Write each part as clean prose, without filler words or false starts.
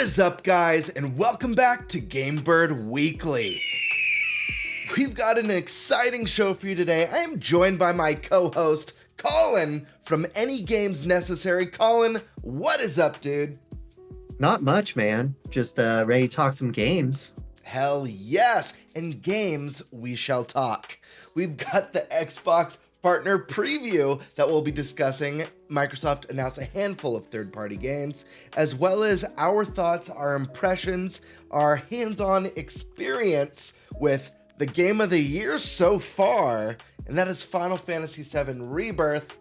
is up, guys, and welcome back to GameBird Weekly. We've got an exciting show for you today. I am joined by my co-host, Collin, from Any Games Necessary. Collin, what is up, dude? Not much, man. Just ready to talk some games. Hell yes, and games we shall talk. We've got the Xbox partner preview that we'll be discussing. Microsoft announced a handful of third-party games, as well as our thoughts, our impressions, our hands-on experience with the game of the year so far, and that is Final Fantasy VII Rebirth.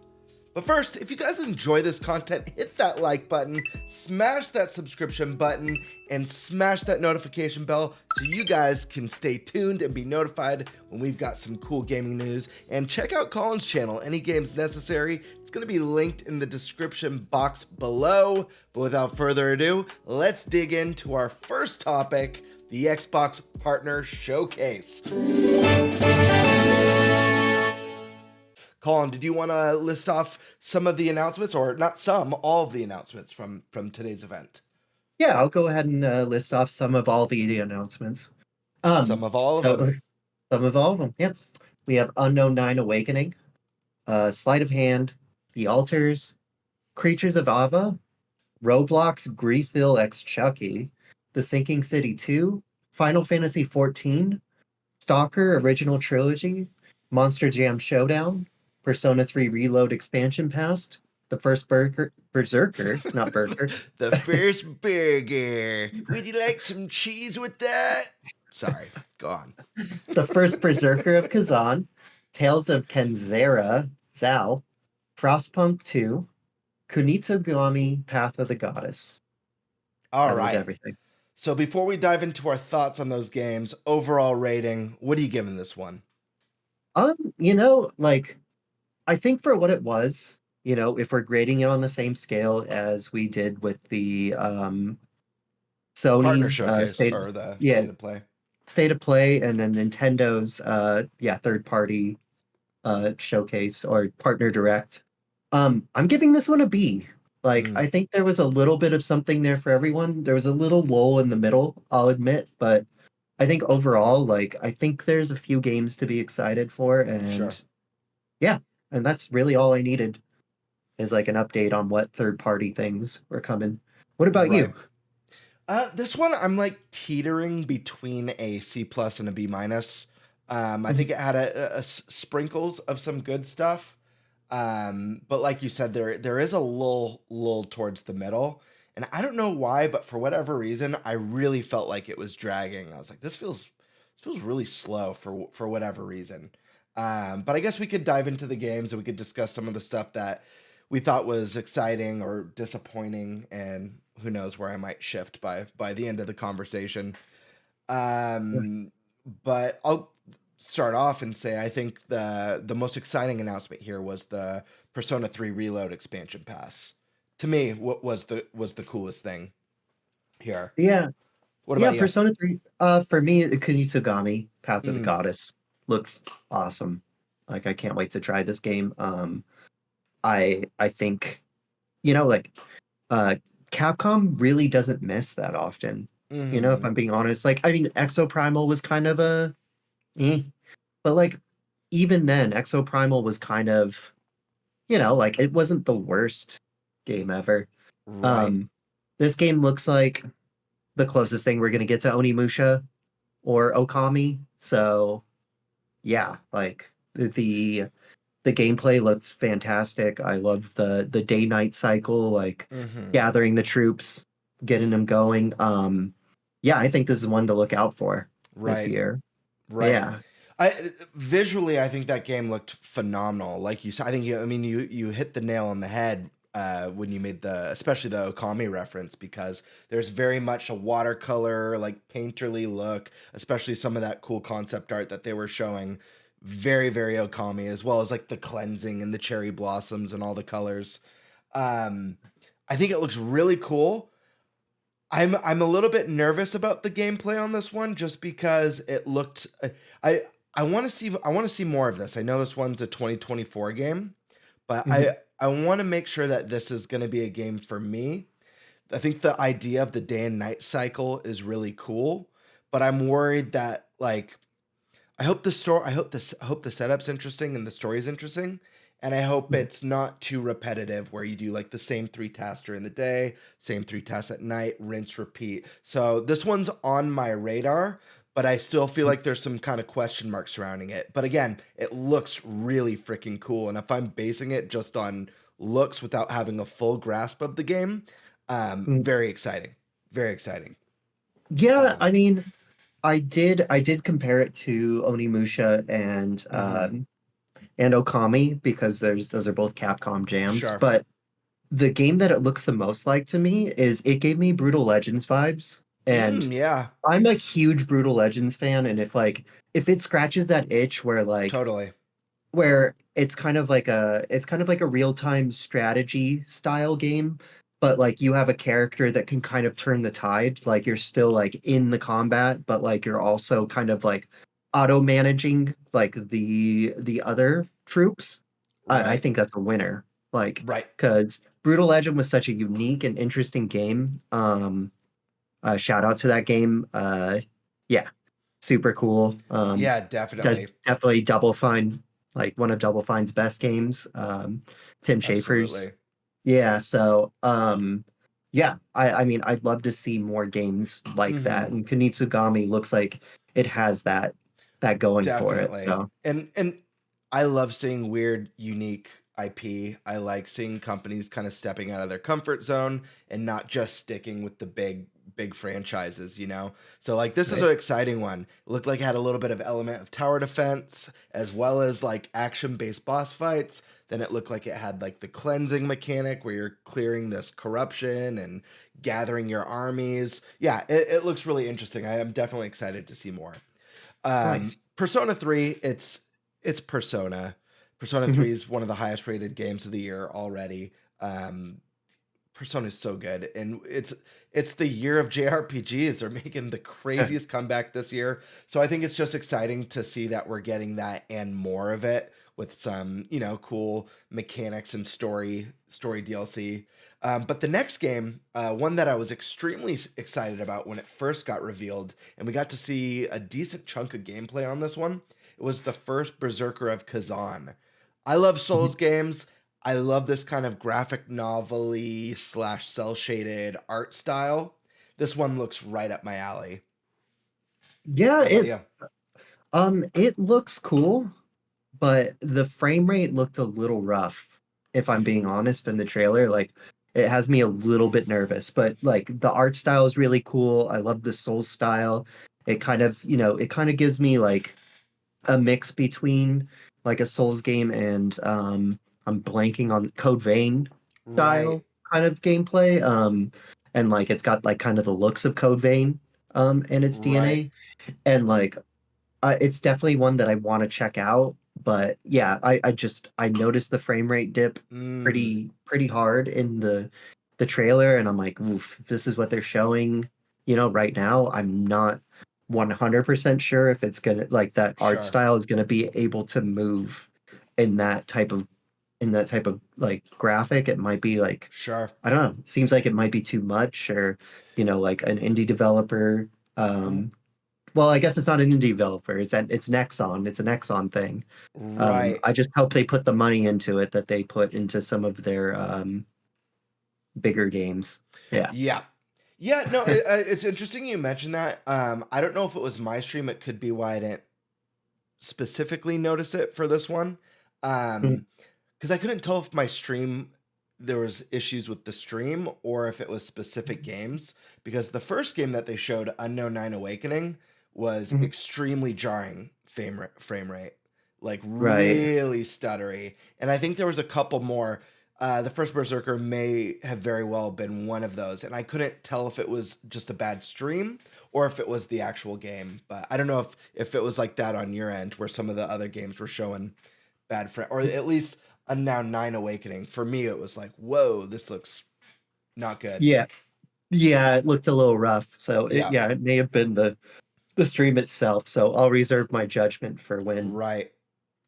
But first, if you guys enjoy this content, hit that like button, smash that subscription button, and smash that notification bell so you guys can stay tuned and be notified when we've got some cool gaming news. And check out Collin's channel, Any Games Necessary. It's going to be linked in the description box below. But without further ado, let's dig into our first topic, the Xbox Partner Showcase. Collin, did you want to list off some of the announcements, or not some, all of the announcements from today's event? Yeah, I'll go ahead and list off some of all the announcements. Some of all of them. Some of all of them, yeah. We have Unknown 9 Awakening, Sleight of Hand, The Altars, Creatures of Ava, Roblox Griefville x Chucky, The Sinking City 2, Final Fantasy XIV, Stalker Original Trilogy, Monster Jam Showdown, Persona 3 Reload Expansion Pass, the first Berserker, not Burger. The first burger. Would you like some cheese with that? Sorry, go on. The first Berserker of Kazan, Tales of Kenzera, Zao, Frostpunk 2, Kunitsugami Path of the Goddess. All that right. was everything. So before we dive into our thoughts on those games, overall rating, what are you giving this one? I think for what it was, if we're grading it on the same scale as we did with the Partner Sony's Showcase, state or the yeah. State of Play. State of Play, and then Nintendo's third party showcase or partner direct. I'm giving this one a B. I think there was a little bit of something there for everyone. There was a little lull in the middle, I'll admit, but I think overall, I think there's a few games to be excited for, and Sure. Yeah, and that's really all I needed is an update on what third party things were coming. What about you? This one, I'm teetering between a C+ and a B-. I think it had a sprinkles of some good stuff. But like you said, there is a lull towards the middle. And I don't know why, but for whatever reason, I really felt like it was dragging. I was like, this feels really slow for whatever reason. But I guess we could dive into the games and we could discuss some of the stuff that we thought was exciting or disappointing, and who knows where I might shift by the end of the conversation. But I'll start off and say I think the most exciting announcement here was the Persona 3 Reload expansion pass. To me, what was the coolest thing here? Yeah. What about you? Persona 3. For me, Kunitsugami Path of the Goddess looks awesome. I can't wait to try this game. I think, Capcom really doesn't miss that often. If I'm being honest. Exoprimal was kind of but even then, Exoprimal was kind of, it wasn't the worst game ever. Right. This game looks like the closest thing we're gonna get to Onimusha or Okami. So yeah, the gameplay looks fantastic. I love the day-night cycle, gathering the troops, getting them going. I think this is one to look out for this year. Right. Yeah. Visually, I think that game looked phenomenal. Like you said, I think you hit the nail on the head when you made especially the Okami reference, because there's very much a watercolor, painterly look, especially some of that cool concept art that they were showing. Very, very Okami, as well as the cleansing and the cherry blossoms and all the colors. I think it looks really cool. I'm a little bit nervous about the gameplay on this one, just because it looked. I want to see more of this. I know this one's a 2024 game, but I want to make sure that this is going to be a game for me I think the idea of the day and night cycle is really cool, but I'm worried that like I hope the story I hope the setup's interesting and the story's interesting. And I hope Mhm. it's not too repetitive where you do like the same three tasks during the day, same three tasks at night, rinse, repeat. So this one's on my radar, but I still feel like there's some kind of question mark surrounding it. But again, it looks really freaking cool. And if I'm basing it just on looks without having a full grasp of the game, Mm. very exciting. Very exciting. Yeah, Um, I mean, I did compare it to Onimusha mhm. and Okami because those are both Capcom jams. Sure. But the game that it looks the most like to me is it gave me Brutal Legends vibes. And Yeah, I'm a huge Brutal Legends fan, and if it scratches that itch totally. where it's kind of like a real-time strategy style game, but like you have a character that can kind of turn the tide, like you're still like in the combat, but like you're also kind of like auto managing like the other troops. I Right. think that's a winner. Like, Right. because Brutal Legend was such a unique and interesting game. Shout out to that game. Yeah, super cool. Yeah, Does definitely. definitely Double Fine, like one of Double Fine's best games. Tim Schafer's. Absolutely. Yeah, so yeah, I mean I'd love to see more games like that. Hmm. And Kunitsugami looks like it has that going for it. Definitely. So And I love seeing weird, unique IP. I like seeing companies kind of stepping out of their comfort zone and not just sticking with the big franchises, you know? So like this is right. an exciting one. It looked like it had a little bit of element of tower defense as well as like action-based boss fights. Then it looked like it had like the cleansing mechanic where you're clearing this corruption and gathering your armies. Yeah, it looks really interesting. I am definitely excited to see more. Nice. Persona 3, it's Persona. Persona 3 is one of the highest rated games of the year already. Um, Persona is so good, and it's the year of JRPGs. They're making the craziest comeback this year, so I think it's just exciting to see that we're getting that and more of it with some cool mechanics and story DLC. But the next game, one that I was extremely excited about when it first got revealed, and we got to see a decent chunk of gameplay on this one. It was the first Berserker of Kazan. I love Souls games. I love this kind of graphic novel-y slash cell shaded art style. This one looks right up my alley. Yeah, How about you? it looks cool, but the frame rate looked a little rough, if I'm being honest, in the trailer. Like, it has me a little bit nervous, but like the art style is really cool. I love the soul style. It kind of gives me like a mix between like a Souls game and I'm blanking on Code Vein Right, style kind of gameplay. And like it's got like kind of the looks of Code Vein in its right. DNA. And like it's definitely one that I want to check out. But yeah, I noticed the frame rate dip Mm, pretty hard in the trailer, and I'm like, oof, if this is what they're showing, right now. I'm not 100% sure if it's gonna like that art sure, style is gonna be able to move in that type of like graphic. It might be like sure. I don't know. Seems like it might be too much, or like an indie developer. W- Well, I guess it's not an indie developer. It's Nexon. It's a Nexon thing. Right. I just hope they put the money into it that they put into some of their bigger games. Yeah. Yeah. Yeah, no, it's interesting you mentioned that. I don't know if it was my stream. It could be why I didn't specifically notice it for this one. Mm, Because I couldn't tell if my stream there was issues with the stream or if it was specific games. Because the first game that they showed, Unknown Nine Awakening, was mhm. extremely jarring frame rate, like Right. really stuttery. And I think there was a couple more. The first Berserker may have very well been one of those, and I couldn't tell if it was just a bad stream or if it was the actual game. But I don't know if it was like that on your end, where some of the other games were showing bad frame, or at least a now Nine Awakening. For me, it was like, whoa, this looks not good. Yeah. Yeah, it looked a little rough. So Yeah, it may have been the stream itself. So I'll reserve my judgment for when right,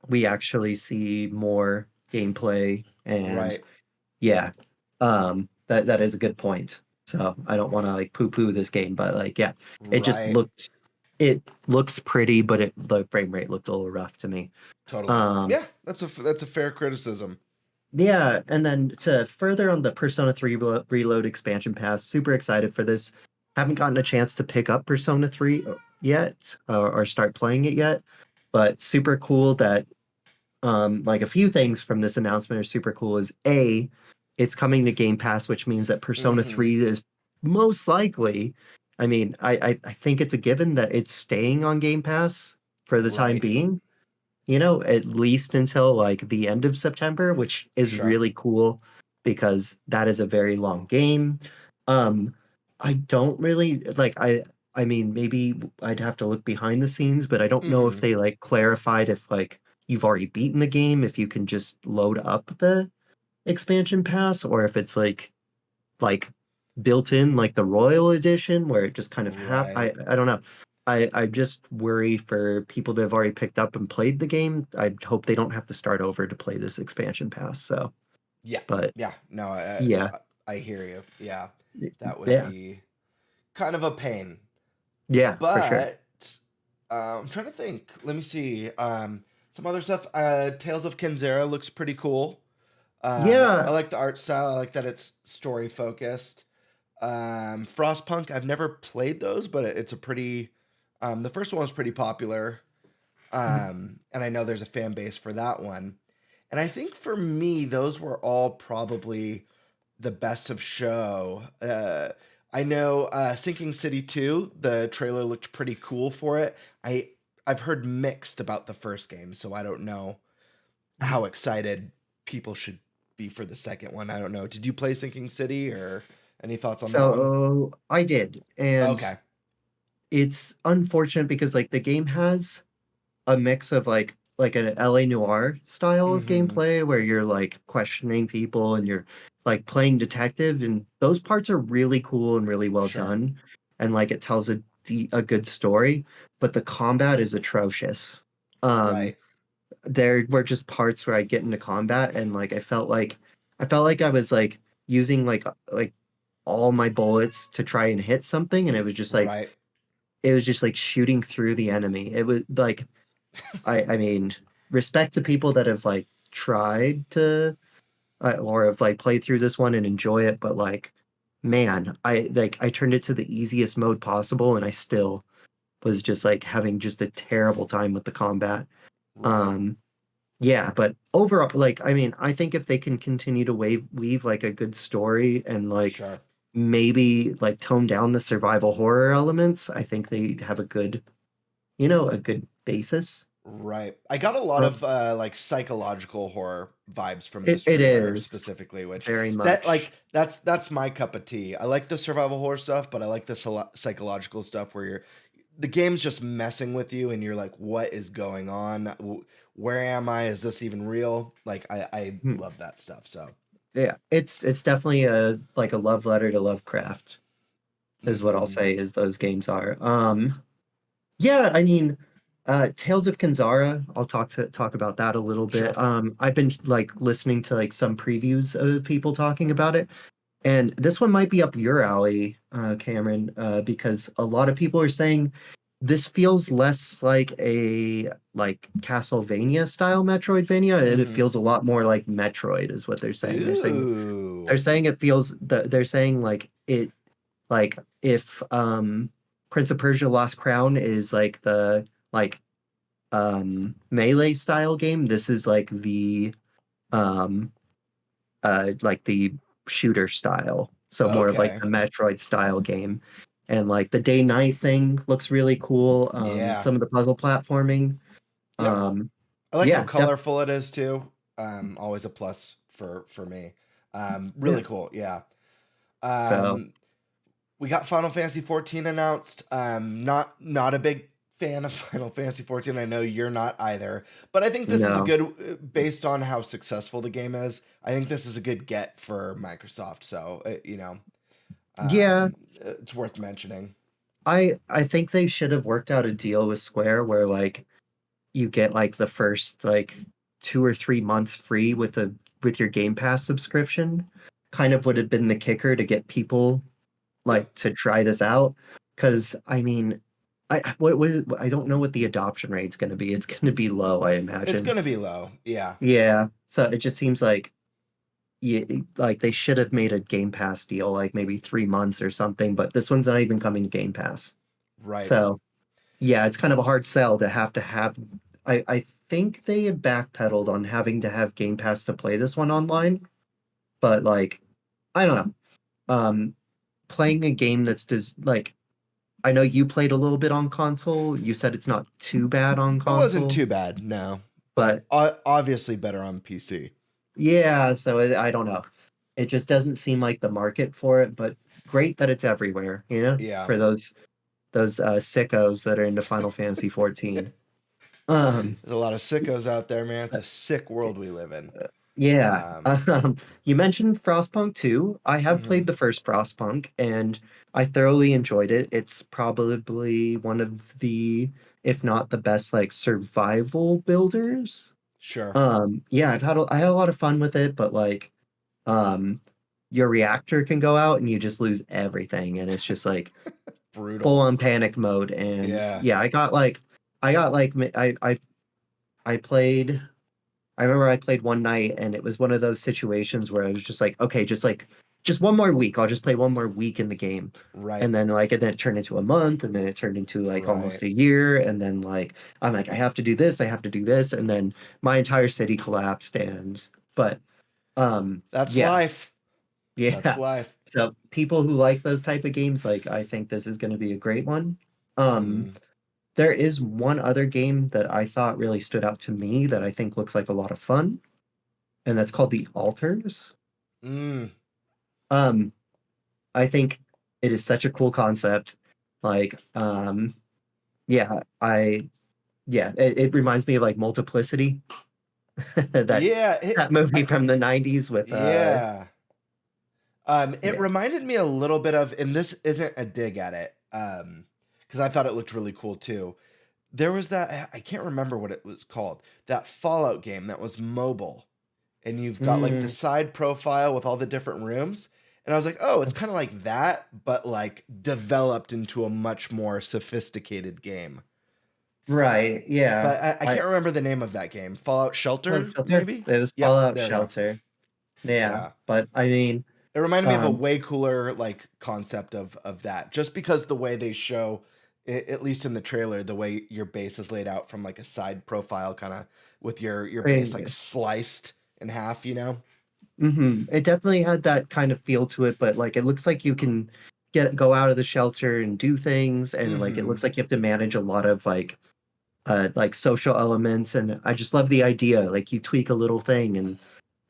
we actually see more gameplay. And right. yeah, that is a good point. So I don't want to like poo-poo this game, but like yeah, it just Right. it looks pretty, but the frame rate looked a little rough to me. Totally. Um, Yeah, that's a fair criticism. yeah, and then to further on the Persona 3 Reload expansion pass, super excited for this. Haven't gotten a chance to pick up Persona 3 yet or start playing it yet, but super cool that like a few things from this announcement are super cool is A, it's coming to Game Pass, which means that Persona Hmm. 3 is most likely, I mean, I think it's a given that it's staying on Game Pass for the time Right. being, at least until like the end of September, which is Sure. really cool because that is a very long game. Um, I don't really like I mean maybe I'd have to look behind the scenes, but I don't know if Hmm. they like clarified if like you've already beaten the game, if you can just load up the expansion pass, or if it's like built in like the Royal Edition where it just kind of Right. I don't know. I just worry for people that have already picked up and played the game. I hope they don't have to start over to play this expansion pass. So, Yeah. but Yeah. No, yeah, I hear you. Yeah. That would yeah, be kind of a pain. yeah, for sure. But I'm trying to think. Let me see. Some other stuff. Tales of Kenzera looks pretty cool. I Yeah, like the art style. I like that it's story focused. Frostpunk. I've never played those, but it's a pretty. The first one was pretty popular. And I know there's a fan base for that one. And I think for me, those were all probably the best of show. I know Sinking City 2, the trailer looked pretty cool for it. I've heard mixed about the first game, so I don't know how excited people should be for the second one. I don't know. Did you play Sinking City or any thoughts on that one? so I did, and Okay. it's unfortunate because like the game has a mix of like an LA noir style of Mm-hmm. gameplay where you're like questioning people and you're like playing detective, and those parts are really cool and really well Sure. done, and like it tells a good story, but the combat is atrocious. Um Right. there were just parts where I get into combat and like I felt like I was like using like all my bullets to try and hit something, and Right. it was just like shooting through the enemy. It was like I mean, respect to people that have like tried to or have like played through this one and enjoy it, but like, man, I turned it to the easiest mode possible, and I still was just like having just a terrible time with the combat. Right. Um, yeah, but overall, like, I mean, I think if they can continue to weave like a good story and like Sure. maybe like tone down the survival horror elements, I think they have a good basis. Right. I got a lot Um, of like psychological horror vibes from it, this it trailer is specifically, which very that much. like that's my cup of tea. I like the survival horror stuff, but I like the psychological stuff where the game's just messing with you and you're like, what is going on? Where am I? Is this even real? Like I Hmm. love that stuff. So, Yeah, it's definitely a like a love letter to Lovecraft is what I'll hmm. say is those games are. Yeah, I mean, Tales of Kenzara, I'll talk about that a little bit. Sure. I've been like listening to like some previews of people talking about it, and this one might be up your alley, Cameron, because a lot of people are saying this feels less like a like Castlevania style Metroidvania, and it Hmm. feels a lot more like Metroid, is what they're saying. They're Ooh. saying it feels they're saying like it like if Prince of Persia Lost Crown is like the like melee style game, this is um like the shooter style. So more of like Okay. the Metroid style game. And like the day night thing looks really cool. Yeah. Some of the puzzle platforming. Yep. Um I like how yeah, colorful it is too. Always a plus for me. yeah. Really cool. Yeah. So Um, we got Final Fantasy 14 announced. Not a big fan of Final Fantasy 14. I know you're not either, but I think this is a no. good based on how successful the game is. I think this is a good get for Microsoft. So Yeah, it's worth mentioning. I think they should have worked out a deal with Square where like you get like the first like 2 or 3 months free with your Game Pass subscription. Kind of would have been the kicker to get people Yep. like to try this out because I mean, I don't know what the adoption rate's going to be. It's going to be low, I It's imagine. gonna be low. Yeah. Yeah, so it just seems like yeah, like they should have made a Game Pass deal, like maybe 3 months or something. But this one's not even coming to Game Pass. Right. So yeah, it's kind of a hard sell to have. I think they have backpedaled on having to have Game Pass to play this one online, but like I don't know. Playing a game that's just like I know you played a little bit on console. You said it's not too bad on It wasn't console, too bad, no, but but obviously better on PC. yeah, so I don't know. It just doesn't seem like the market for it, but great that it's everywhere, Yeah. for those sickos that are into Final Fantasy 14. Um, There's a lot of sickos out there, man. It's a sick world we live in. yeah. Um, You mentioned Frostpunk 2. I have mhm. played the first Frostpunk and I thoroughly enjoyed it. It's probably one of the, if not the best, like survival builders. Sure. Yeah, I had a lot of fun with it, but like, um, your reactor can go out and you just lose everything, and it's just like full Brutal. on panic mode. And Yeah. yeah, I got like, I played. I remember I played one night and it was one of those situations where I was just like, okay, just one more week. I'll just play one more week in the game. Right. And then it turned into a month and then it turned into like almost Right. a year. And then like I'm like, I have to do this, I have to do this. And then my entire city collapsed but That's yeah, life. That's yeah. life. So people who like those type of games, like I think this is gonna be a great one. Um Mm. there is one other game that I thought really stood out to me that I think looks like a lot of fun, and that's called The Alters. Mm. Um, I think it is such a cool concept. Like, yeah, it reminds me of like Multiplicity, that Yeah. that movie from the 90s with Yeah. It yeah. reminded me a little bit of, and this isn't a dig at it, because I thought it looked really cool too. There was that, I can't remember what it was called, that Fallout game that was mobile, and you've got like the Mm, side profile with all the different rooms. And I was like, oh, it's kind of like that, but like developed into a much more sophisticated game. right, yeah. But I I can't remember the name of that game. Fallout Fallout Shelter, Shelter. maybe? It was Yep, Fallout there we go. Shelter. Yeah, Yeah. but I mean, It reminded me of a um, way cooler like concept of that, just because the way they show, at least in the trailer, the way your base is laid out from like a side profile, kind of with your base like sliced in half, you know? It definitely had that kind of feel to it, but like it looks like you can go out of the shelter and do things, and like it Mm-hmm. looks like you have to manage a lot of like social elements, and I just love the idea. Like you tweak a little thing, and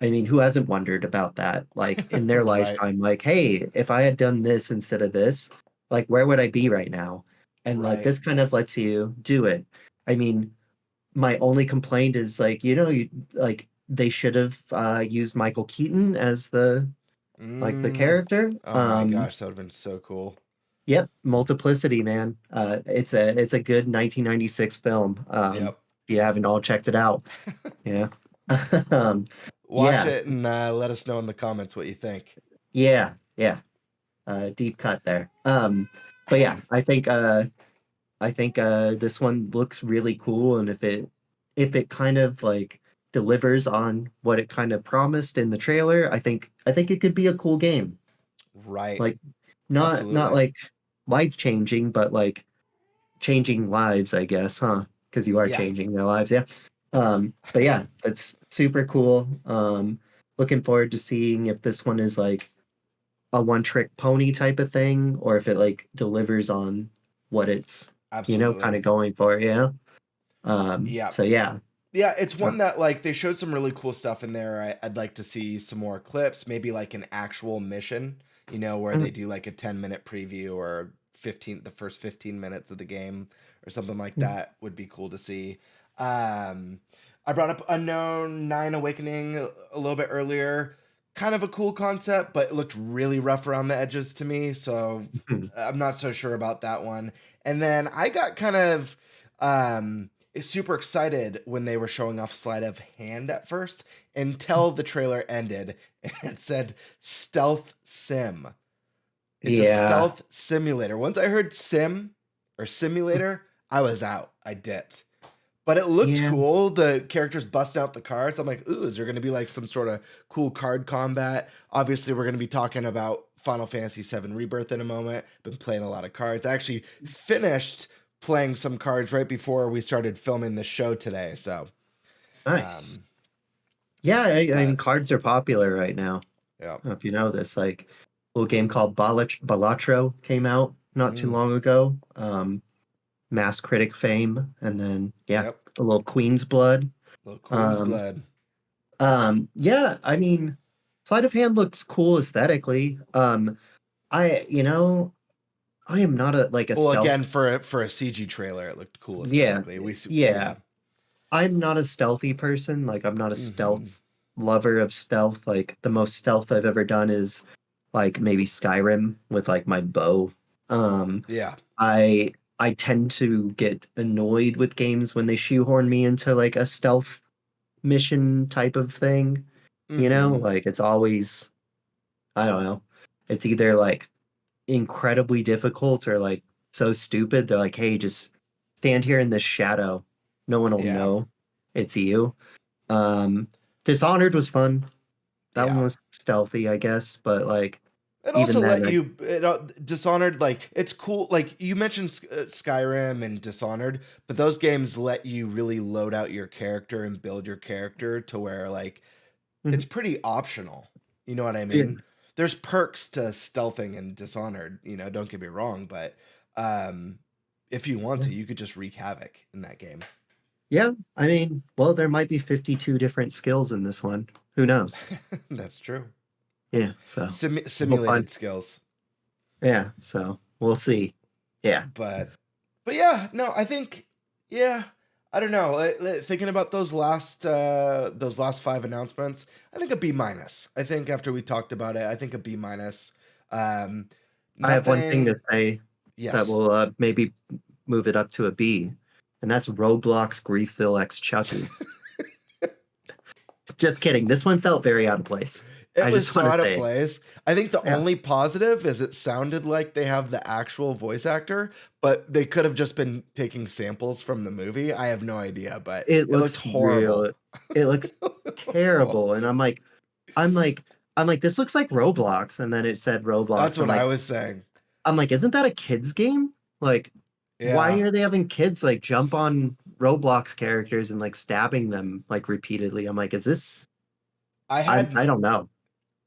I mean, who hasn't wondered about that? Like in their Right, lifetime, like, hey, if I had done this instead of this, like where would I be right now? And like right. this kind of lets you do it. I mean, my only complaint is like you like they should have used Michael Keaton as the Mm. character. Oh my gosh, that would have been so cool. Yep, Multiplicity, man. It's a good 1996 film. Yep. You haven't all checked it out. Yeah. um, Watch yeah, it and let us know in the comments what you think. yeah. Deep cut there. But yeah, I think this one looks really cool, and if it kind of like delivers on what it kind of promised in the trailer, I think it could be a cool game. Right. Like not Absolutely. like life changing, but like changing lives, I guess, huh? Because you are Yeah. changing their lives, yeah. But yeah, that's super cool. Looking forward to seeing if this one is like a one trick pony type of thing, or if it like delivers on what it's kind Absolutely. of going for, yeah. Yeah. So yeah. Yeah, it's Uh, one that like they showed some really cool stuff in there. I'd like to see some more clips, maybe like an actual mission, where they mm, do like a 10-minute preview or the first 15 minutes of the game or something like mm, that would be cool to see. Um, I brought up Unknown Nine Awakening a little bit earlier. Kind of a cool concept, but it looked really rough around the edges to me, so mm. I'm not so sure about that one. And then I got kind of super excited when they were showing off sleight of hand at first until the trailer ended and it said stealth sim. It's a Yeah. stealth simulator. Once I heard sim or simulator, I was out. I dipped. But it looked Yeah. cool. The characters busting out the cards. I'm like, ooh, is there going to be like some sort of cool card combat? Obviously, we're going to be talking about Final Fantasy VII Rebirth in a moment. Been playing a lot of cards. I actually finished playing some cards right before we started filming the show today. So, Nice. Yeah, I mean, but cards are popular right now. yeah. I don't know if you know this, like a little game called Balatro came out not too Mm, long ago. Mass Critic fame, and then yeah, yep. a little Queen's Blood. Little Queen's Um, Blood. yeah, I mean, sleight of hand looks cool aesthetically. I you know, I am not a Well, stealth. again, for a CG trailer, it looked cool Yeah, aesthetically. Yeah. yeah. I'm not a stealthy person. Like I'm not a Hmm. stealth lover of stealth. Like the most stealth I've ever done is like maybe Skyrim with like my bow. Um, Yeah. I tend to get annoyed with games when they shoehorn me into like a stealth mission type of thing. You know, Hmm. like it's always I don't know. It's either like incredibly difficult or like so stupid. They're like, hey, just stand here in this shadow. No one will Yeah. know it's you. Um, Dishonored was fun. That one Yeah. was stealthy, I guess, but like It even also then, let you Dishonored, like it's cool. Like you mentioned Skyrim and Dishonored, but those games let you really load out your character and build your character to where like it's Mhm. pretty optional. You know what I Yeah, mean? There's perks to stealthing and Dishonored, don't get me wrong, but um if you want yeah, to, you could just wreak havoc in that game. yeah. I mean, well, there might be 52 different skills in this one. Who knows? That's true. Yeah, so we'll find. Simulated skills. Yeah, so we'll see. Yeah. But yeah, no, I think yeah, I don't know. Thinking about those last five announcements, I think a B minus. I think after we talked about it, I think a B minus. Um, I have one thing Nothing. to say that Yes. will maybe move it up to a B, and that's Roblox Griefville X Chucky. Just kidding. This one felt very out of place. It I was just so want to out of say, place. I think the yeah, only positive is it sounded like they have the actual voice actor, but they could have just been taking samples from the movie. I have no idea, but it it looked looks real. horrible. It looks terrible, and I'm like, this looks like Roblox, and then it said That's Roblox. what I was saying. I'm like, isn't that a kids game? Like, why Yeah. are they having kids like jump on Roblox characters and like stabbing them like repeatedly? I'm like, is this? I had I don't know.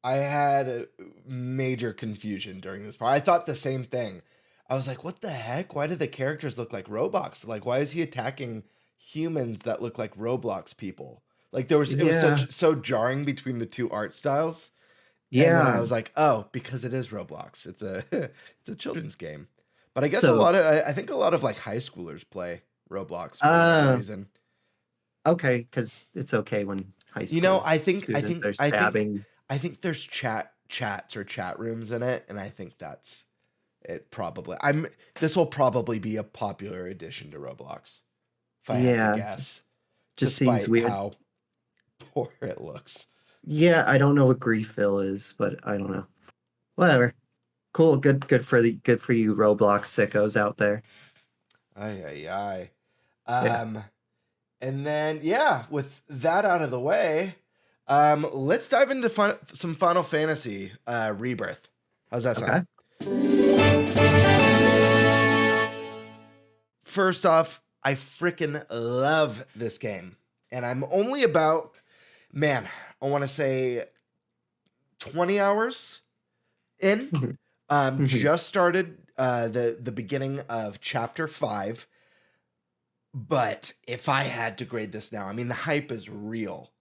I had a major confusion during this part. I thought the same thing. I was like, what the heck? Why do the characters look like Roblox? Like, why is he attacking humans that look like Roblox people? Like it was Yeah, so jarring between the two art styles. And then I yeah. was like, oh, because it is Roblox. It's a it's a children's game. But I guess So, I think a lot of like high schoolers play Roblox for whatever uh, reason. okay, because it's okay when high You know, school students are stabbing. I think there's chats or chat rooms in it, and I think that's it probably. This will probably be a popular addition to Roblox, if I had to Yeah, guess, just seems despite weird. how poor it looks. Yeah, I don't know what Griefville is, but I don't know. Whatever. Cool. Good for you, Roblox sickos out there. Ay ay ay. Yeah. And then yeah, with that out of the way, let's dive into some Final Fantasy Rebirth. How's that sound? Okay. First off, I freaking love this game. And I'm only about, man, I want to say 20 hours in. Mhm. Mhm. Just started the beginning of chapter 5. But if I had to grade this now, I mean, the hype is real.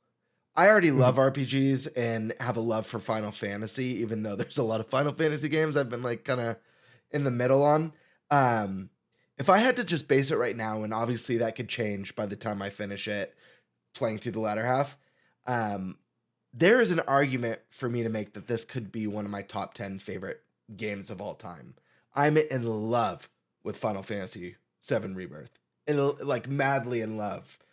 I already love Mhm. RPGs and have a love for Final Fantasy, even though there's a lot of Final Fantasy games I've been like kind of in the middle on. Um, if I had to just base it right now, and obviously that could change by the time I finish it, playing through the latter half, um, there is an argument for me to make that this could be one of my top 10 favorite games of all time. I'm in love with Final Fantasy VII Rebirth, and like madly in love. Yeah.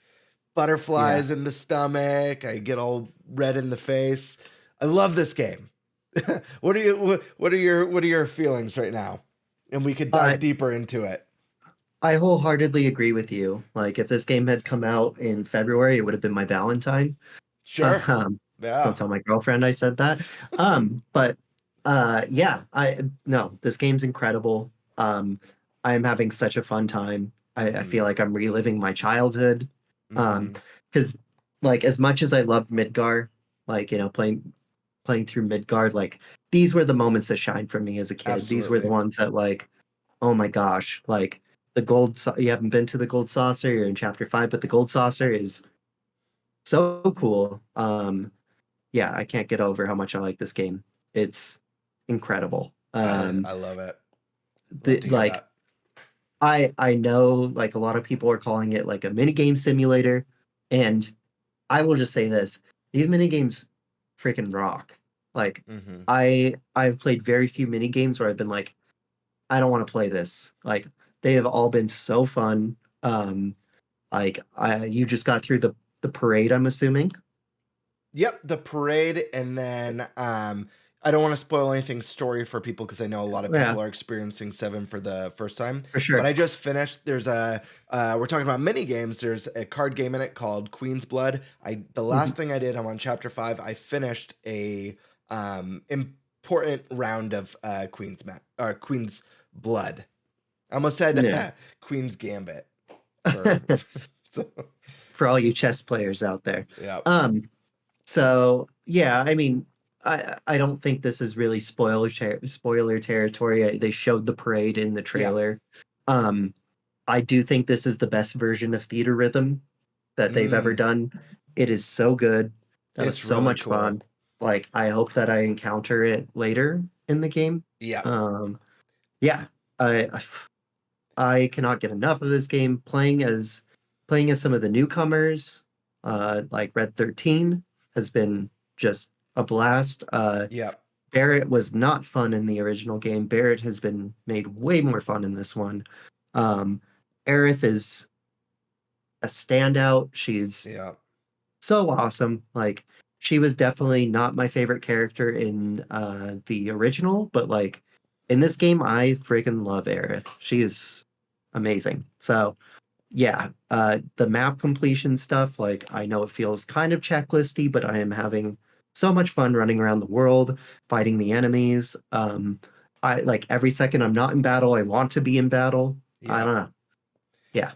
Butterflies in the stomach. I get all red in the face. I love this game. What are your feelings right now? And we could Uh, dive deeper into it. I wholeheartedly agree with you. Like, if this game had come out in February, it would have been my Valentine. Sure. Um, don't Yeah. tell my girlfriend I said that. But yeah, I no, this game's incredible. I am having such a fun time. I Mm-hmm. feel like I'm reliving my childhood. Um, Mm-hmm. because like as much as I loved Midgar, like playing through Midgard, like these were the moments that shined for me as a kid. These were the Absolutely. ones that like, oh my gosh, like you haven't been to the gold saucer, you're in chapter 5, but the gold saucer is so cool. Yeah, I can't get over how much I like this game. It's incredible. I love it. Love The to hear like that. I know like a lot of people are calling it like a mini game simulator, and I will just say this: these mini games freaking rock. Like Mm-hmm. I've played very few mini games where I've been like, I don't want to play this. Like they have all been so fun. Like you just got through the parade, I'm assuming. Yep, the parade, and then I don't want to spoil anything story for people because I know a lot of Yeah, people are experiencing seven for the first time. for But sure. I just finished. There's a we're talking about mini games. There's a card game in it called Queen's Blood. The Mhm. last thing I did, I'm on chapter 5. I finished a important round of Queen's Blood. I almost Yeah. said Queen's Gambit for so For all you chess players out there. yeah. Um, so yeah, I mean, I don't think this is really spoiler territory. They showed the parade in the Yeah. trailer. Um, I do think this is the best version of Theater Rhythm that they've ever Mm, done. It is so good. That was it's so really much cool. fun. Like, I hope that I encounter it later in the game. Yeah. Yeah, I I cannot get enough of this game. Playing as some of the newcomers, like Red 13, has been just a blast. Yeah. Barrett was not fun in the original game. Barrett has been made way more fun in this one. Um, Aerith is a standout. She's Yeah. so awesome. Like she was definitely not my favorite character in the original, but like in this game, I freaking love Aerith. She is amazing. So yeah, the map completion stuff, like I know it feels kind of checklisty, but I am having so much fun running around the world, fighting the enemies. I like every second I'm not in battle, I want to be in battle. I Yeah. don't know. Yeah.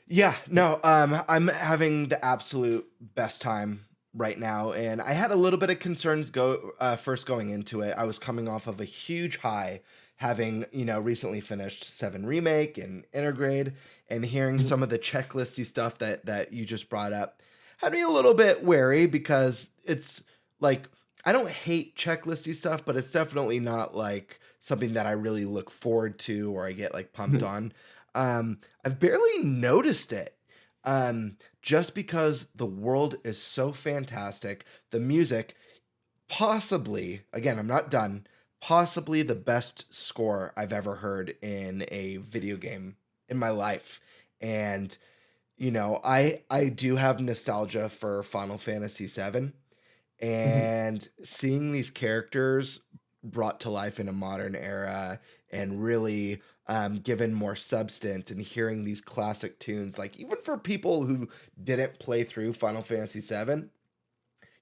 Yeah. No, I'm having the absolute best time right now. And I had a little bit of concerns first going into it. I was coming off of a huge high, having, recently finished 7 Remake and Intergrade, and hearing Mhm. some of the checklisty stuff that you just brought up had me a little bit wary because it's like I don't hate checklisty stuff, but it's definitely not like something that I really look forward to or I get like pumped Mhm. on. I've barely noticed it. Just because the world is so fantastic, the music, possibly, again, I'm not done, possibly the best score I've ever heard in a video game in my life. And, I do have nostalgia for Final Fantasy VII, Mhm. and seeing these characters brought to life in a modern era and really given more substance and hearing these classic tunes, like even for people who didn't play through Final Fantasy VII,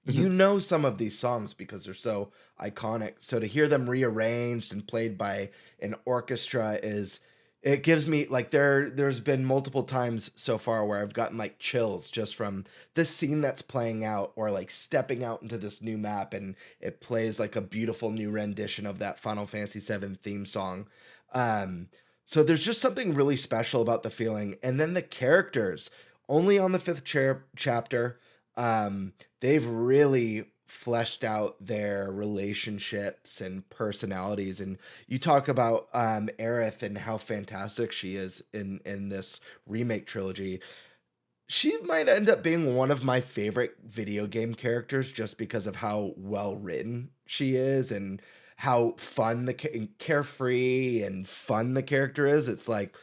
Mhm. some of these songs because they're so iconic. So to hear them rearranged and played by an orchestra is it gives me like there's been multiple times so far where I've gotten like chills just from this scene that's playing out or like stepping out into this new map and it plays like a beautiful new rendition of that Final Fantasy VII theme song. Um so there's just something really special about the feeling, and then the characters only on the fifth chapter. They've really fleshed out their relationships and personalities. And you talk about Aerith and how fantastic she is in this remake trilogy. She might end up being one of my favorite video game characters just because of how well written she is and how fun carefree and fun the character is. It's like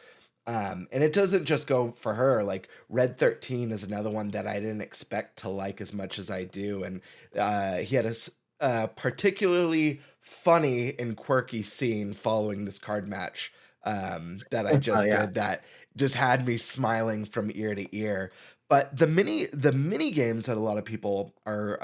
and it doesn't just go for her. Like Red 13 is another one that I didn't expect to like as much as I do. And he had a particularly funny and quirky scene following this card match that I Oh just yeah. did that just had me smiling from ear to ear. But the mini games that a lot of people are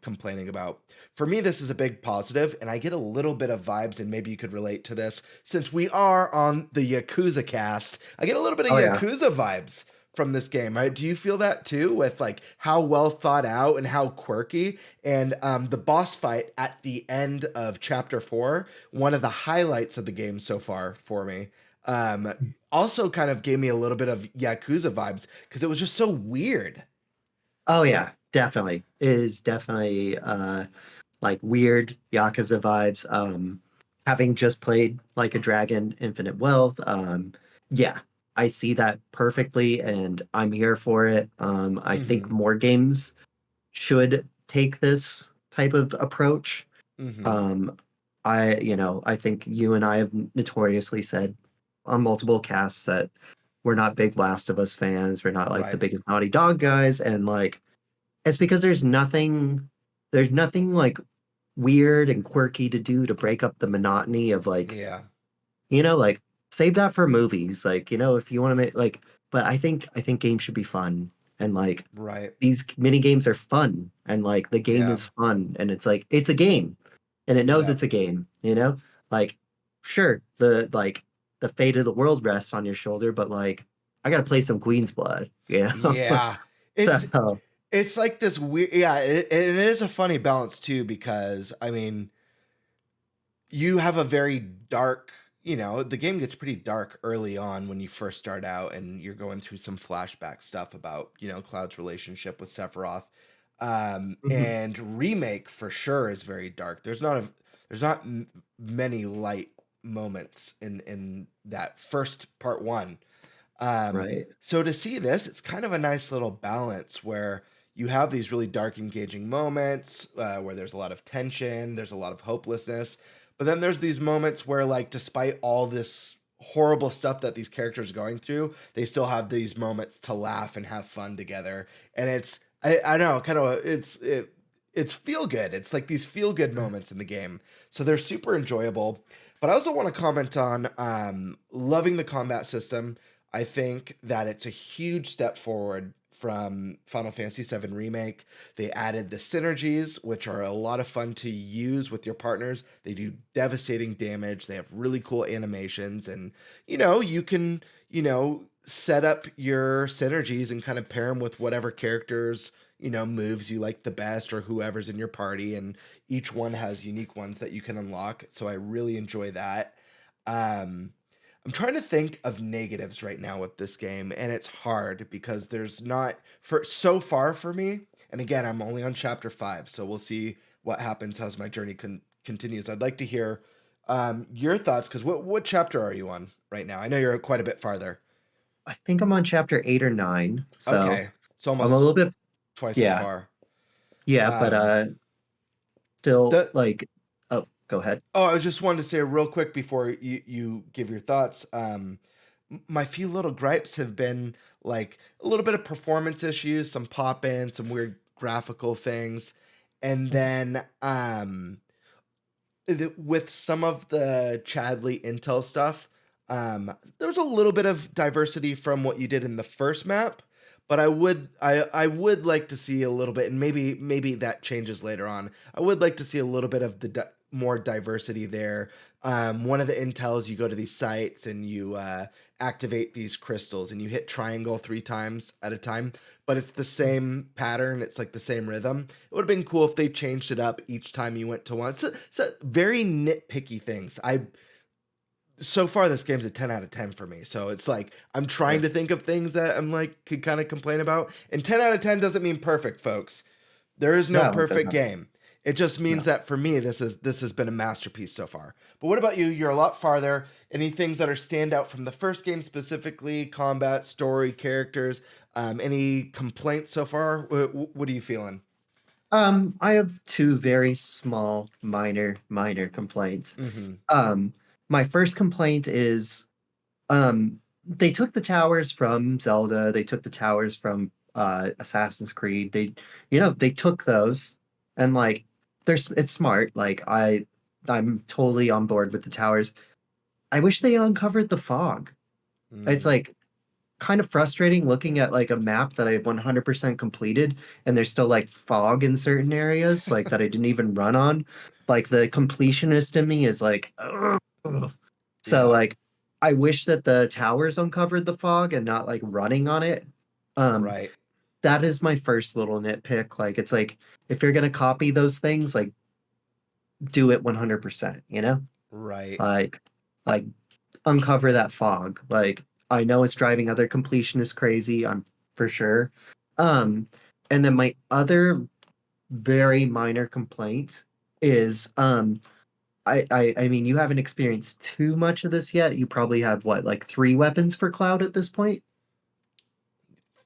complaining about, for me, this is a big positive, and I get a little bit of vibes, and maybe you could relate to this since we are on the Yakuza cast. I get a little bit of Oh yeah. Yakuza vibes from this game. Right? Do you feel that too, with like how well thought out and how quirky? And the boss fight at the end of Chapter 4, one of the highlights of the game so far for me. Um, Also kind of gave me a little bit of Yakuza vibes because it was just so weird. Oh yeah, definitely. It is definitely like weird Yakuza vibes. Having just played like a Dragon Infinite Wealth, yeah, I see that perfectly and I'm here for it. I think Mm-hmm. more games should take this type of approach. Mm-hmm. Um, I think you and I have notoriously said on multiple casts that we're not big Last of Us fans. We're not like the Right. biggest Naughty Dog guys, and like it's because there's nothing like weird and quirky to do to break up the monotony of like, Yeah. like save that for movies. Like, if you want to make like, but I think games should be fun and like Right. these mini games are fun and like the game Yeah. is fun and it's like it's a game and it knows Yeah. it's a game. Like sure the fate of the world rests on your shoulder, but like I gotta play some Queen's Blood. Yeah. It's So it's like this weird, yeah, and it is a funny balance too, because I mean, you have a very dark, the game gets pretty dark early on when you first start out, and you're going through some flashback stuff about, Cloud's relationship with Sephiroth. mhm, And remake for sure is very dark. There's not many light moments in that first part one. right. So to see this, it's kind of a nice little balance where you have these really dark, engaging moments where there's a lot of tension, there's a lot of hopelessness, but then there's these moments where, like, despite all this horrible stuff that these characters are going through, they still have these moments to laugh and have fun together, and I know, kind of it's feel good. It's like these feel good moments in the game, so they're super enjoyable. But I also want to comment on loving the combat system. I think that it's a huge step forward from Final Fantasy VII Remake. They added the synergies, which are a lot of fun to use with your partners. They do devastating damage. They have really cool animations, and you can set up your synergies and kind of pair them with whatever characters moves you like the best, or whoever's in your party, and each one has unique ones that you can unlock. So I really enjoy that. Um, I'm trying to think of negatives right now with this game, and it's hard because there's not for so far for me. And again, I'm only on chapter 5, so we'll see what happens as my journey continues. I'd like to hear your thoughts, because what chapter are you on right now? I know you're quite a bit farther. I think I'm on chapter 8 or 9, so Okay, it's I'm a almost little bit. twice as Yeah, far. yeah, but Um, still the like. Oh, go ahead. Oh, I was just wanted to say real quick before you give your thoughts. My few little gripes have been like a little bit of performance issues, some pop in, some weird graphical things, and then with some of the Chadley Intel stuff, there's a little bit of diversity from what you did in the first map, but I would like to see a little bit, and maybe that changes later on. I would like to see a little bit of the more diversity there. One of the intels, you go to these sites and you activate these crystals, and you hit triangle 3 times at a time, but it's the same pattern. It's like the same rhythm. It would have been cool if they changed it up each time you went to one. So very nitpicky things. So far this game's a 10 out of 10 for me. So it's like I'm trying Yeah. to think of things that I'm like could kind of complain about. And 10 out of 10 doesn't mean perfect, folks. There is no No, it perfect doesn't. game. It just means No. that for me this has been a masterpiece so far. But what about you? You're a lot farther. Any things that are stand out from the first game specifically, combat, story, characters, any complaints so far? What are you feeling? I have two very small, minor complaints. Mhm. Um, my first complaint is they took the towers from Zelda, they took the towers from Assassin's Creed. They took those and like it's smart. Like I'm totally on board with the towers. I wish they uncovered the fog. It's Mm, like kind of frustrating looking at like a map that I 100% completed and there's still like fog in certain areas like that I didn't even run on. Like the completionist in me is like, ugh. So yeah, like I wish that the towers uncovered the fog and not like running on it. Um, right, that is my first little nitpick. Like it's like if you're gonna copy those things, like do it 100%, you know? right. Like like uncover that fog. Like I know it's driving other completionists crazy, I'm for sure. Um, and then my other very minor complaint is I mean you haven't experienced too much of this yet. You probably have what, like three weapons for Cloud at this point?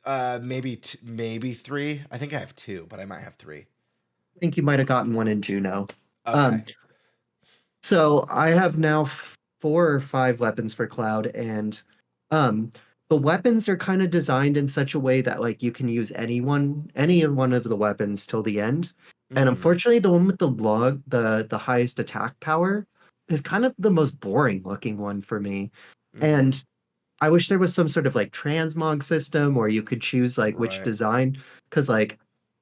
Maybe three. I think I have two, but I might have three. I think you might have gotten one in Juno. Okay. Um, so I have now four or five weapons for Cloud, and um, the weapons are kind of designed in such a way that like you can use any of one of the weapons till the end. And Mm-hmm. unfortunately, the one with the highest attack power is kind of the most boring looking one for me. Mm-hmm. And I wish there was some sort of like transmog system where you could choose like which Right. design, because like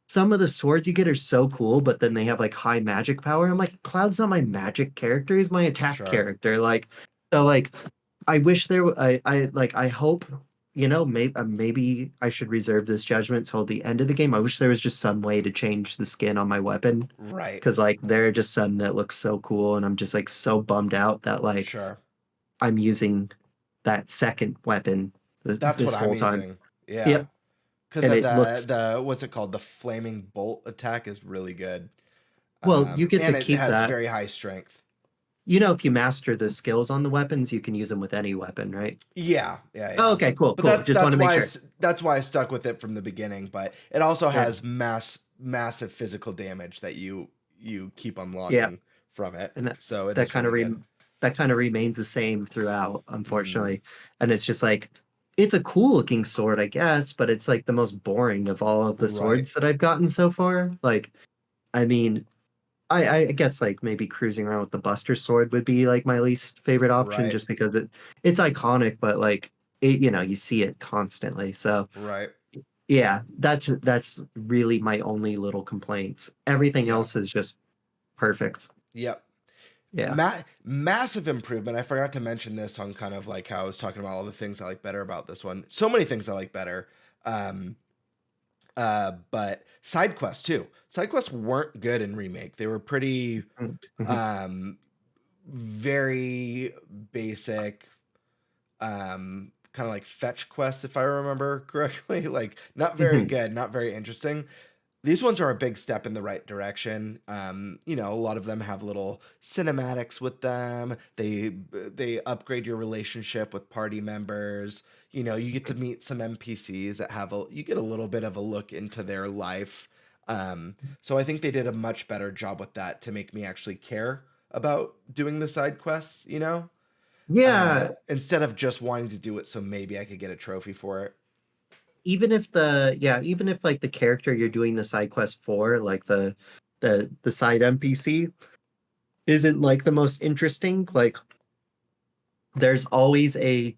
some of the swords you get are so cool, but then they have like high magic power. I'm like, Cloud's not my magic character, he's my attack Sure. character. Like, so like I wish there I like I hope, you know, maybe I should reserve this judgment till the end of the game. I wish there was just some way to change the skin on my weapon. Right. Cause like there are just some that look so cool, and I'm just like so bummed out that like Sure. I'm using that second weapon That's what this I'm whole time. using. Yeah. Yep. Because And of it looks, the what's it called? The flaming bolt attack is really good. well, you get to And it keep has that. very high strength. You know, if you master the skills on the weapons, you can use them with any weapon, right? Yeah, yeah, Oh, yeah. okay, cool, But cool. Just want to make sure. that's why I stuck with it from the beginning. But it also Yeah. has massive physical damage that you keep Yeah. unlocking from it. And So it that is kind of really good. that kind of remains the same throughout, Mm, unfortunately. And it's just like it's a cool looking sword, I guess, but it's like the most boring of all of the right. swords that I've gotten so far. Like, I mean, I guess like maybe cruising around with the Buster Sword would be like my least favorite option Right. just because it's iconic, but like it, you know, you see it constantly. So Right. yeah, that's really my only little complaints. Everything Yeah. else is just perfect. Yep. Yeah. Massive improvement. I forgot to mention this on kind of like how I was talking about all the things I like better about this one. So many things I like better. Um, but side quests too. Side quests weren't good in remake. They were pretty Mhm. um very basic, kind of like fetch quests, if I remember correctly. Like not very Mhm. good, not very interesting. These ones are a big step in the right direction. A lot of them have little cinematics with them. They upgrade your relationship with party members. You get to meet some NPCs that you get a little bit of a look into their life. So I think they did a much better job with that to make me actually care about doing the side quests, Yeah, instead of just wanting to do it so maybe I could get a trophy for it. even if like the character you're doing the side quest for, like the side NPC isn't like the most interesting, like there's always a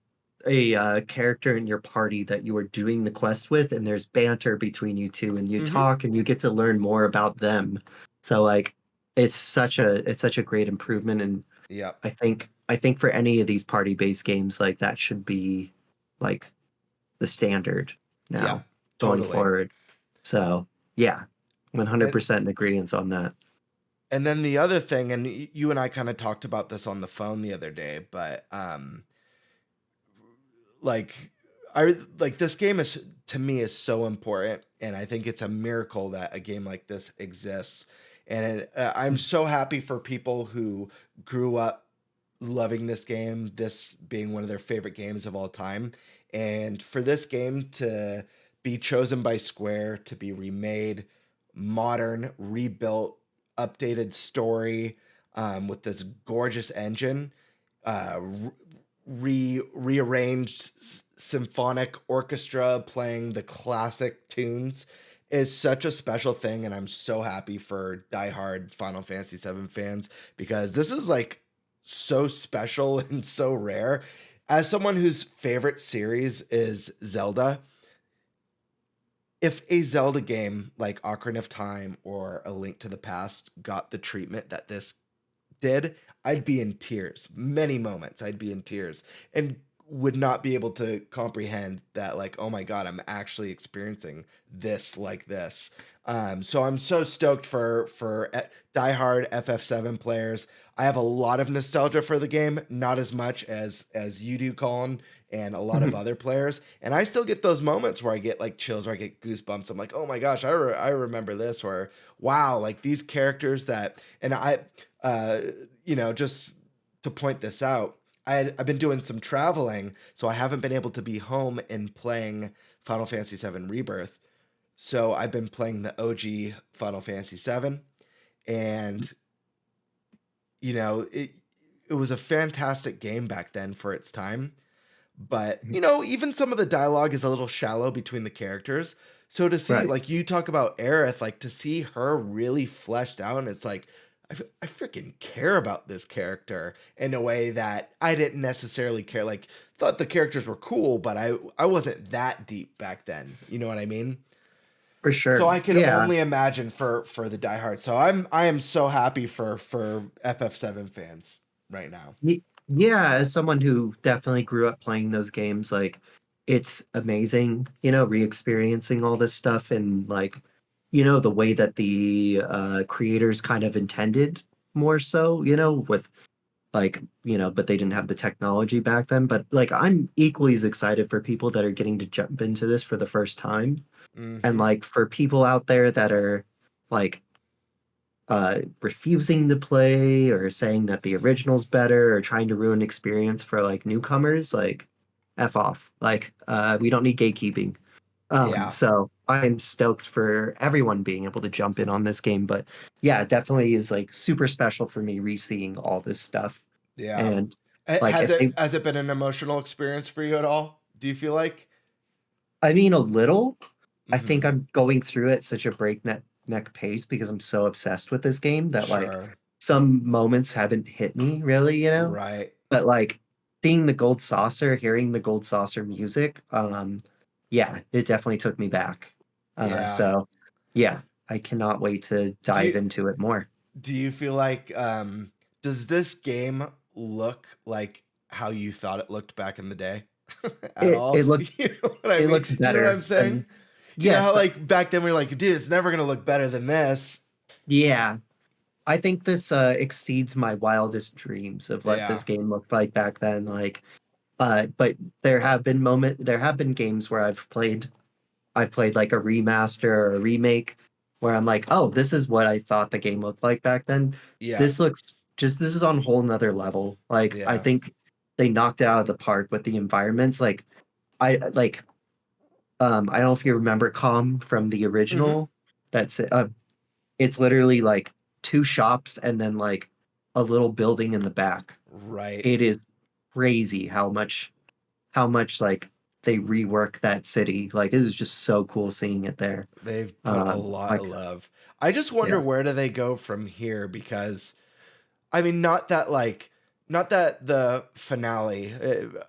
character in your party that you are doing the quest with, and there's banter between you two, and you Mm-hmm. talk and you get to learn more about them. So like it's such a great improvement, and Yep. I think for any of these party-based games, like that should be like the standard Yeah. now going Totally. forward. So yeah, And 100% in agreement on that. And then the other thing, and you and I kind of talked about this on the phone the other day, but like this game is to me is so important, and I think it's a miracle that a game like this exists. And I'm so happy for people who grew up loving this game, this being one of their favorite games of all time, and for this game to be chosen by Square to be remade, modern, rebuilt, updated story, with this gorgeous engine, uh, rearranged symphonic orchestra playing the classic tunes. is such a special thing, and I'm so happy for diehard Final Fantasy VII fans because this is like so special and so rare. As someone whose favorite series is Zelda, if a Zelda game like Ocarina of Time or A Link to the Past got the treatment that this did, I'd be in tears. Many moments I'd be in tears and would not be able to comprehend that, like, oh my god, I'm actually experiencing this like this. So I'm so stoked for diehard FF7 players. I have a lot of nostalgia for the game, not as much as you do, Colin, and a lot of other players. And I still get those moments where I get like chills, where I get goosebumps. I'm like, oh my gosh, I remember this, or wow, like these characters that, and uh, just to point this out, I've been doing some traveling, so I haven't been able to be home and playing Final Fantasy VII Rebirth. So I've been playing the OG Final Fantasy VII, and it was a fantastic game back then for its time. But even some of the dialogue is a little shallow between the characters. So to see, Right. like, you talk about Aerith, like to see her really fleshed out, and it's like I freaking care about this character in a way that I didn't necessarily care. Like, thought the characters were cool, but I wasn't that deep back then. You know what I mean? For So sure. I could Yeah. only imagine for the diehard. So I am so happy for FF7 fans right now. Yeah, as someone who definitely grew up playing those games, like it's amazing, re-experiencing all this stuff and like, the way that the creators kind of intended more so, with like, but they didn't have the technology back then. But like I'm equally as excited for people that are getting to jump into this for the first time. And Hmm. like for people out there that are like refusing to play or saying that the original's better or trying to ruin experience for like newcomers, like F off. Like we don't need gatekeeping. Yeah. So I'm stoked for everyone being able to jump in on this game. But yeah, it definitely is like super special for me re-seeing all this stuff. Yeah. And like Has if it they has it been an emotional experience for you at all? Do you feel like? I mean a little, I think Hmm. I'm going through at such a breakneck neck pace because I'm so obsessed with this game that like Sure. some moments haven't hit me really, Right. But like seeing the gold saucer, hearing the gold saucer music, yeah, it definitely took me back. Yeah. So yeah, I cannot wait to Do dive you into it more. do you feel like does this game look like how you thought it looked back in the day at It all? it looks You know what I it mean? looks Do you know what I'm better saying? than You know how yes, like back then we were like, dude, it's never gonna look better than this. yeah. I think this exceeds my wildest dreams of what Yeah. this game looked like back then. Like but there have been games where I've played like a remaster or a remake where I'm like, oh, this is what I thought the game looked like back then. Yeah. This is on a whole nother level. Like I Yeah. think they knocked it out of the park with the environments. Like I like I don't know if you remember Com from the Hmm. original. That's it's literally like two shops and then like a little building in the back. Right. It is crazy how much like they rework that city. Like it is just so cool seeing it there. They've put a lot of Like love. I just wonder yeah, where do they go from here, because I mean, not that the finale.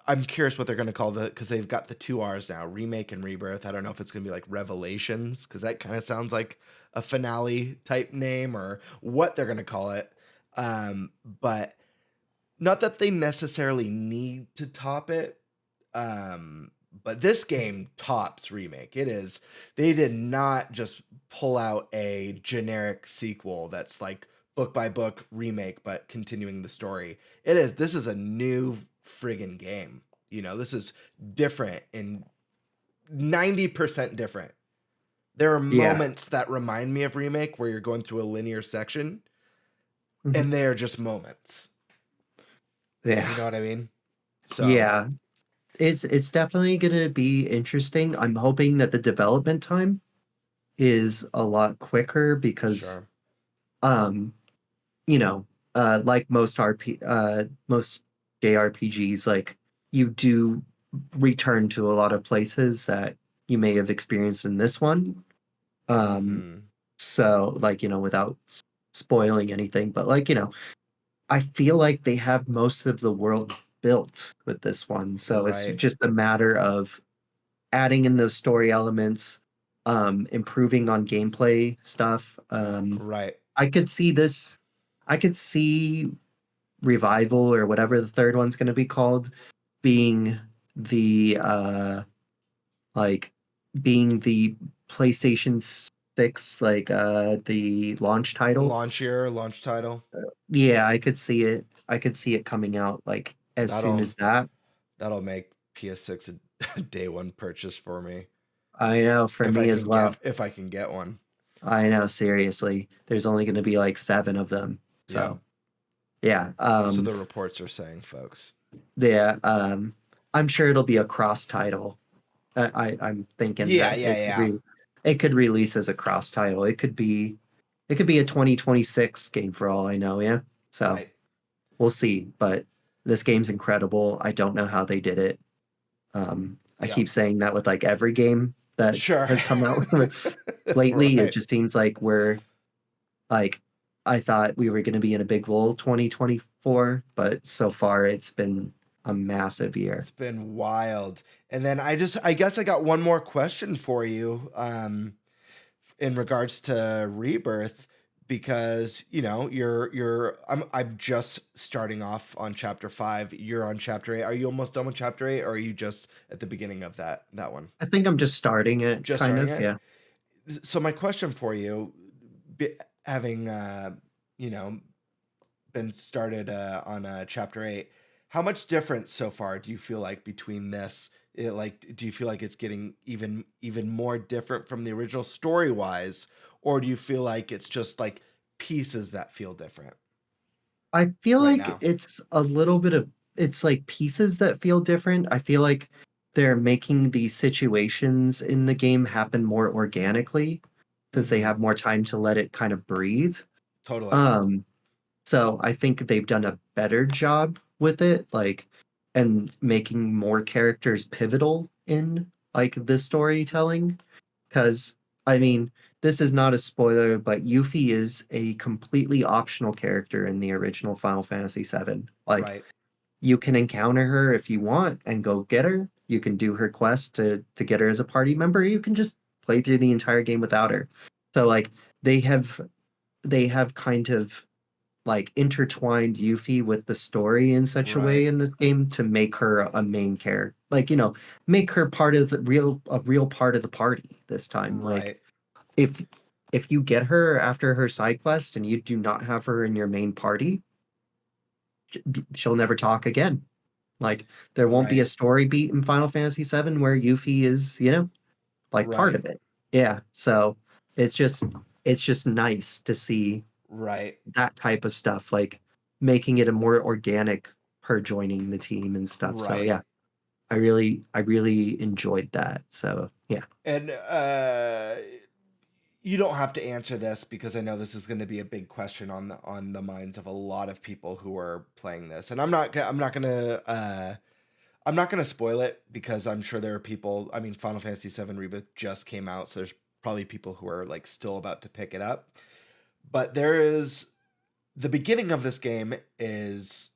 I'm curious what they're going to call because they've got the two R's now, remake and rebirth. I don't know if it's going to be like Revelations, because that kind of sounds like a finale type name, or what they're going to call it. But not that they necessarily need to top it. But this game tops remake. It is. They did not just pull out a generic sequel that's like book by book remake, but continuing the story. This is a new friggin' game. This is different in 90% different. There are yeah, moments that remind me of remake where you're going through a linear section, mhm, and they are just moments. yeah, You know what I mean? So, yeah. It's definitely gonna be interesting. I'm hoping that the development time is a lot quicker because sure. um, you know, like most JRPGs, like you do return to a lot of places that you may have experienced in this one. Um, Mm-hmm. so like, without spoiling anything, but like, I feel like they have most of the world built with this one. So it's Right. just a matter of adding in those story elements, improving on gameplay stuff. Right. I could see this, I could see Revival or whatever the third one's going to be called being the like being the PlayStation 6 like the launch title. Launch title. Yeah, I could see it. I could see it coming out like as soon That'll as that. that'll make PS6 a day one purchase for me I know for me as well. if I can get one. I know, seriously. There's only going to be like 7 of them. Yeah. So, yeah. So the reports are saying, folks. Yeah, I'm sure it'll be a cross title. I'm thinking Yeah, that yeah, yeah. it could release as a cross title. It could be a 2026 game for all I know, yeah. So Right. we'll see. But this game's incredible. I don't know how they did it. I Yeah. keep saying that with like every game that Sure. has come out lately. It Right. just seems like we're like I thought we were going to be in a big lull 2024, but so far it's been a massive year. It's been wild. And then I guess I got one more question for you in regards to Rebirth because, I'm just starting off on chapter 5. You're on chapter 8. Are you almost done with chapter 8 or are you just at the beginning of that one? I think I'm just starting it, Just kind starting of. it? Yeah. So my question for you, having you know been started on chapter 8, how much difference so far do you feel like between this? Do you feel like it's getting even more different from the original story wise, or do you feel like it's just like pieces that feel different I feel right like now? it's a little bit of it's like pieces that feel different. I feel like they're making these situations in the game happen more organically since they Mm-hmm. have more time to let it kind of breathe. Totally. Um, so I think they've done a better job with it, like, and making more characters pivotal in like this storytelling. Because, I mean, this is not a spoiler, but Yuffie is a completely optional character in the original Final Fantasy VII. Like, Right. you can encounter her if you want and go get her. You can do her quest to get her as a party member. You can just play through the entire game without her. So, like, they have they have kind of like intertwined Yuffie with the story in such a way Right. in this game to make her a main character. Like, make her part of a real part of the party this time. Like Right. if if you get her after her side quest and you do not have her in your main party, she'll never talk again. Like there won't be a Right. story beat in Final Fantasy VII where Yuffie is, like part Right. of it. Yeah. So it's just it's just nice to see Right. that type of stuff, like making it a more organic her joining the team and stuff. So Right. yeah, I really enjoyed that. So yeah. And you don't have to answer this because I know this is going to be a big question on the minds of a lot of people who are playing this. And I'm not gonna spoil it because I'm sure there are people. I mean, Final Fantasy VII Rebirth just came out, so there's probably people who are like still about to pick it up. But there is the beginning of this game is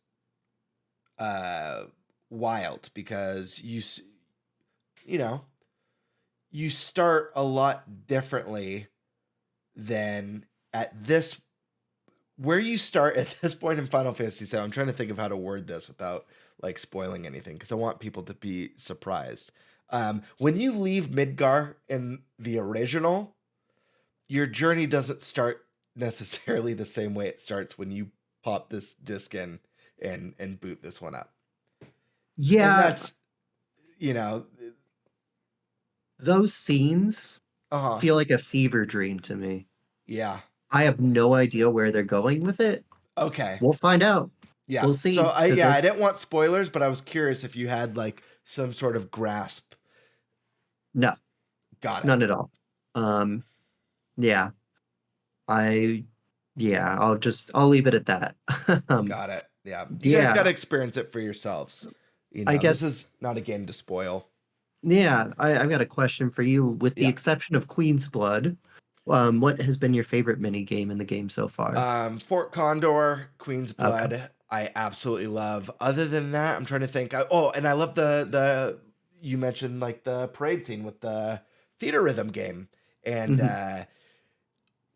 uh wild because you know you start a lot differently than at this where you start at this point in Final Fantasy VII. I'm trying to think of how to word this without like spoiling anything because I want people to be surprised. When you leave Midgar in the original, your journey doesn't start necessarily the same way it starts when you pop this disc in and boot this one up. And Yeah, that's you know, those scenes uh-huh. feel like a fever dream to me. Yeah. I have no idea where they're going with it. Okay. We'll find out. Yeah. We'll So see. Because I didn't want spoilers, but I was curious if you had like some sort of grasp. no, Got it. none at all. Um, yeah, I, yeah, I'll leave it at that. um, Got it. Yeah. You guys got yeah, to experience it for yourselves. I This guess, is not a game to spoil. yeah, I've got a question for you. With the Yeah. exception of Queen's Blood, What has been your favorite mini game in the game so far? Fort Condor, Queen's Okay. Blood, I absolutely love. Other than that, I'm trying to think. Oh, and I love the you mentioned like the parade scene with the theater rhythm game, and Mhm.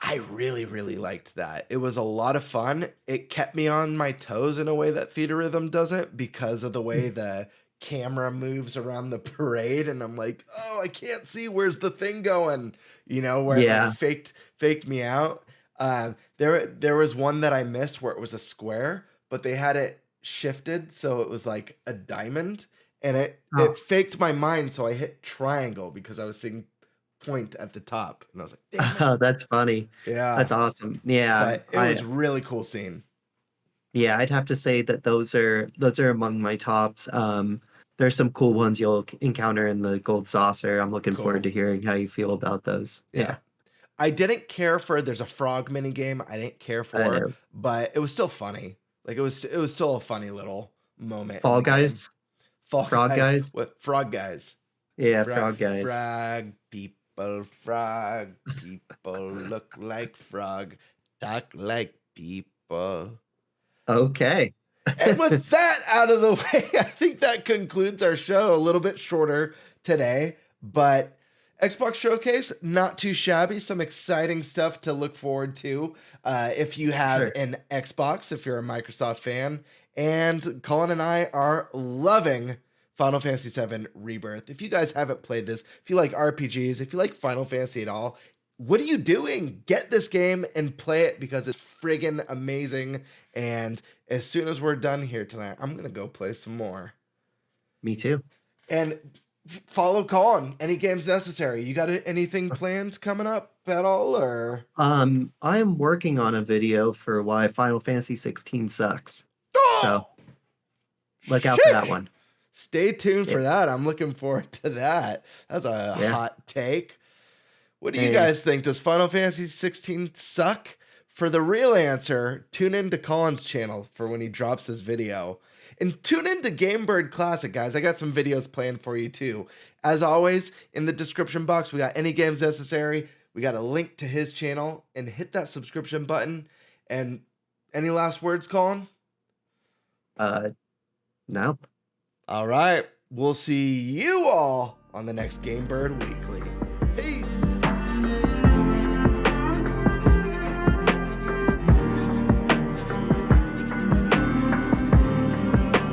I really really liked that. It was a lot of fun. It kept me on my toes in a way that theater rhythm doesn't because of the way the camera moves around the parade, and I'm like, oh, I can't see where's the thing going, where it like Yeah. faked me out. There was one that I missed where it was a square, but they had it shifted so it was like a diamond, and it Oh, faked my mind, so I hit triangle because I was seeing point at the top, and I was like, damn it. that's funny. Yeah, That's awesome. Yeah, but it was really cool scene. yeah, I'd have to say that those are among my tops. There's some cool ones you'll encounter in the Gold Saucer. I'm looking forward Cool. to hearing how you feel about those. Yeah. Yeah, I didn't care for there's a frog mini game I didn't care I for, know. but it was still funny. Like it was still a funny little moment in Fall the game. Guys, Fall Frog Guys, Guys. what frog guys? Yeah, Frog Frog Guys. frog people look like frog, talk like people. Okay. And with that out of the way, I think that concludes our show. A little bit shorter today, but Xbox Showcase, not too shabby. Some exciting stuff to look forward to if you have Sure. an Xbox, if you're a Microsoft fan. And Colin and I are loving Final Fantasy VII Rebirth. If you guys haven't played this, if you like RPGs, if you like Final Fantasy at all, what are you doing? Get this game and play it because it's friggin' amazing. And as soon as we're done here tonight, I'm gonna go play some more. Me too. And follow Colin. Any games necessary? You got anything planned coming up at all, or? I am working on a video for why Final Fantasy 16 sucks. So Oh, look out for that shit! one. Stay tuned Yeah. for that. I'm looking forward to that. That's a Yeah. hot take. What do you Hey. guys think? Does Final Fantasy 16 suck? For the real answer, tune in to Colin's channel for when he drops his video. And tune in to GameBird Classic, guys. I got some videos planned for you too. As always, in the description box, we got any games necessary. We got a link to his channel, and hit that subscription button. And any last words, Colin? Uh no. All right. We'll see you all on the next GameBird Weekly. Peace.